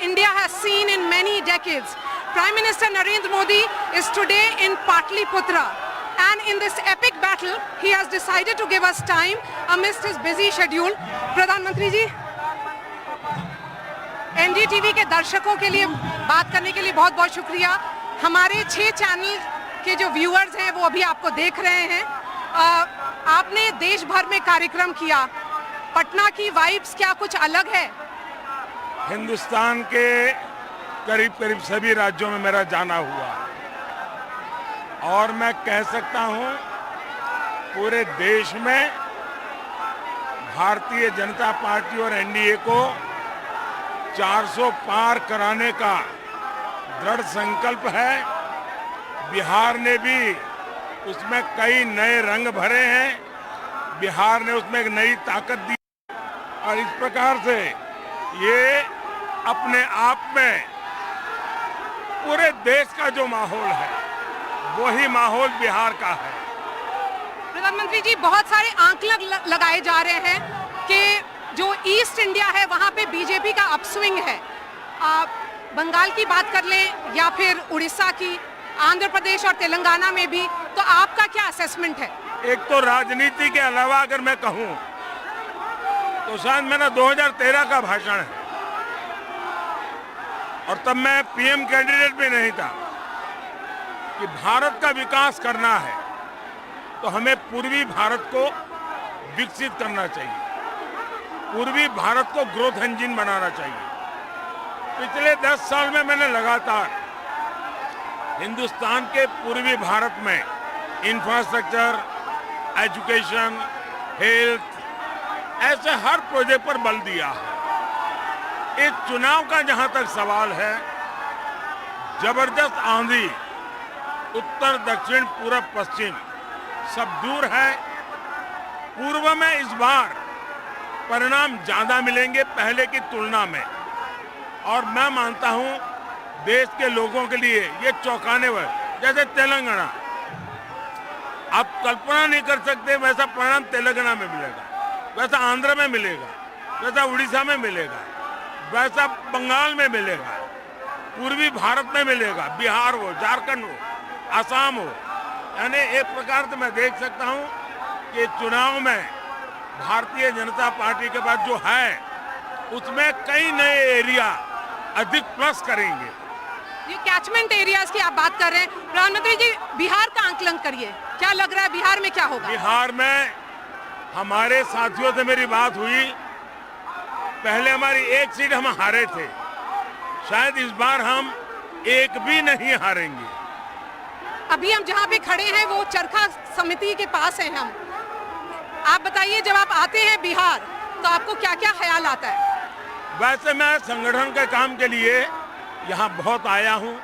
India has seen in many decades. Prime Minister Narendra Modi is today in Patliputra, and in this epic battle, he has decided to give us time amidst his busy schedule. प्रधान मंत्री जी, NDTV के दर्शकों के लिए बात करने के लिए बहुत बहुत शुक्रिया। हमारे 6 चैनल के जो व्यूअर्स हैं वो अभी आपको देख रहे हैं। आपने देश भर में कार्यक्रम किया, पटना की वाइब्स क्या कुछ अलग है? हिंदुस्तान के करीब करीब सभी राज्यों में मेरा जाना हुआ और मैं कह सकता हूं पूरे देश में भारतीय जनता पार्टी और एनडीए को 400 पार कराने का दृढ़ संकल्प है। बिहार ने भी उसमें कई नए रंग भरे हैं, बिहार ने उसमें एक नई ताकत दी और इस प्रकार से ये अपने आप में पूरे देश का जो माहौल है वही माहौल बिहार का है। प्रधानमंत्री जी, बहुत सारे आंकड़े लगाए जा रहे हैं कि जो ईस्ट इंडिया है वहां पे बीजेपी का अपस्विंग है। बंगाल की बात कर लें या फिर उड़ीसा की, आंध्र प्रदेश और तेलंगाना में भी, तो आपका क्या असेसमेंट है? एक तो राजनीति के अलावा अगर मैं कहूं तो शायद मेरा 2013 का भाषण है और तब मैं पीएम कैंडिडेट भी नहीं था कि भारत का विकास करना है तो हमें पूर्वी भारत को विकसित करना चाहिए, पूर्वी भारत को ग्रोथ इंजन बनाना चाहिए। पिछले 10 साल में मैंने लगातार हिंदुस्तान के पूर्वी भारत में इंफ्रास्ट्रक्चर, एजुकेशन, हेल्थ, ऐसे हर प्रोजेक्ट पर बल दिया है। इस चुनाव का जहां तक सवाल है, जबरदस्त आंधी उत्तर, दक्षिण, पूरब, पश्चिम सब दूर है। पूर्व में इस बार परिणाम ज्यादा मिलेंगे पहले की तुलना में और मैं मानता हूं देश के लोगों के लिए ये चौंकाने वाला, जैसे तेलंगाना, आप कल्पना नहीं कर सकते वैसा परिणाम तेलंगाना में मिलेगा, वैसा आंध्र में मिलेगा, वैसा उड़ीसा में मिलेगा, वैसा बंगाल में मिलेगा, पूर्वी भारत में मिलेगा, बिहार हो, झारखंड हो, आसाम हो। यानी एक प्रकार से मैं देख सकता हूं कि चुनाव में भारतीय जनता पार्टी के पास जो है उसमें कई नए एरिया अधिक प्लस करेंगे। ये कैचमेंट एरियाज की आप बात कर रहे हैं, प्रधानमंत्री जी बिहार का आंकलन करिए, क्या लग रहा है बिहार में क्या होगा? बिहार में हमारे साथियों से मेरी बात हुई, पहले हमारी एक सीट हम हारे थे, शायद इस बार हम एक भी नहीं हारेंगे। अभी हम जहाँ पे खड़े हैं वो चरखा समिति के पास हैं हम। आप बताइए, जब आप आते हैं बिहार तो आपको क्या क्या ख्याल आता है? वैसे मैं संगठन के काम के लिए यहाँ बहुत आया हूँ,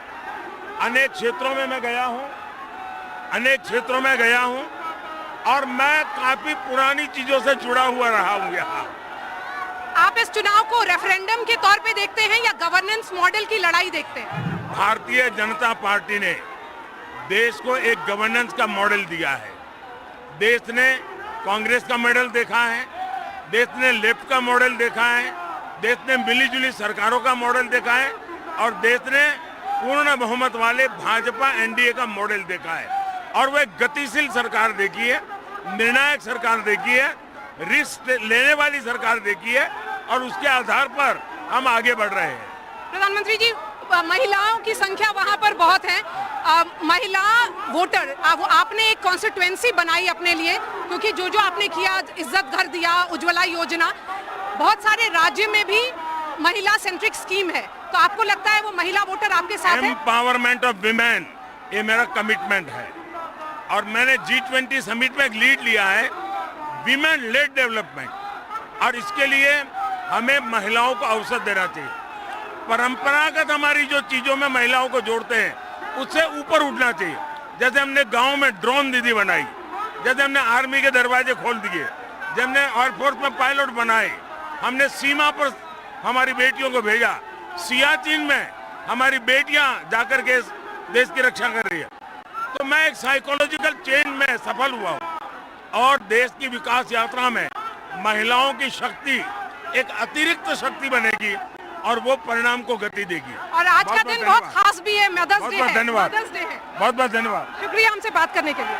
अनेक क्षेत्रों में मैं गया हूँ, अनेक क्षेत्रों में गया हूँ और मैं काफी पुरानी चीजों से जुड़ा हुआ रहा हूँ यहाँ। आप इस चुनाव को रेफरेंडम के तौर पे देखते हैं या गवर्नेंस मॉडल की लड़ाई देखते हैं? भारतीय जनता पार्टी ने देश को एक गवर्नेंस का मॉडल दिया है। देश ने कांग्रेस का मॉडल देखा है, देश ने लेफ्ट का मॉडल देखा है, देश ने मिलीजुली सरकारों का मॉडल देखा है और देश ने पूर्ण बहुमत वाले भाजपा एनडीए का मॉडल देखा है और वह गतिशील सरकार देखी है, निर्णायक सरकार देखी है, रिस्क लेने वाली सरकार देखी है और उसके आधार पर हम आगे बढ़ रहे हैं। प्रधानमंत्री जी, महिलाओं की संख्या वहां पर बहुत है, महिला वोटर, आपने एक कॉन्स्टिट्यूएंसी बनाई अपने लिए, क्योंकि जो जो आपने किया, इज्जत घर दिया, उज्ज्वला योजना, बहुत सारे राज्य में भी महिला सेंट्रिक स्कीम है, तो आपको लगता है वो महिला वोटर आपके साथ है? एम्पावरमेंट ऑफ विमेन, ये मेरा कमिटमेंट है और मैंने G20 समिट में एक लीड लिया है, विमेन लेड डेवलपमेंट, और इसके लिए हमें महिलाओं को अवसर देना चाहिए। परंपरागत हमारी जो चीजों में महिलाओं को जोड़ते हैं उससे ऊपर उठना चाहिए। जैसे हमने गांव में ड्रोन दीदी बनाई, जैसे हमने आर्मी के दरवाजे खोल दिए, जैसे हमने एयरफोर्स में पायलट बनाए, हमने सीमा पर हमारी बेटियों को भेजा, सियाचिन में हमारी बेटियां जाकर के देश की रक्षा कर रही है। तो मैं एक साइकोलॉजिकल चेंज में सफल हुआ हूं और देश की विकास यात्रा में महिलाओं की शक्ति एक अतिरिक्त शक्ति बनेगी और वो परिणाम को गति देगी। और आज का बहुत-बहुत दिन बहुत धन्यवाद। खास भी है, मदर्स डे बहुत-बहुत है, धन्यवाद। मदर्स डे है। बहुत बहुत धन्यवाद। शुक्रिया हमसे बात करने के लिए।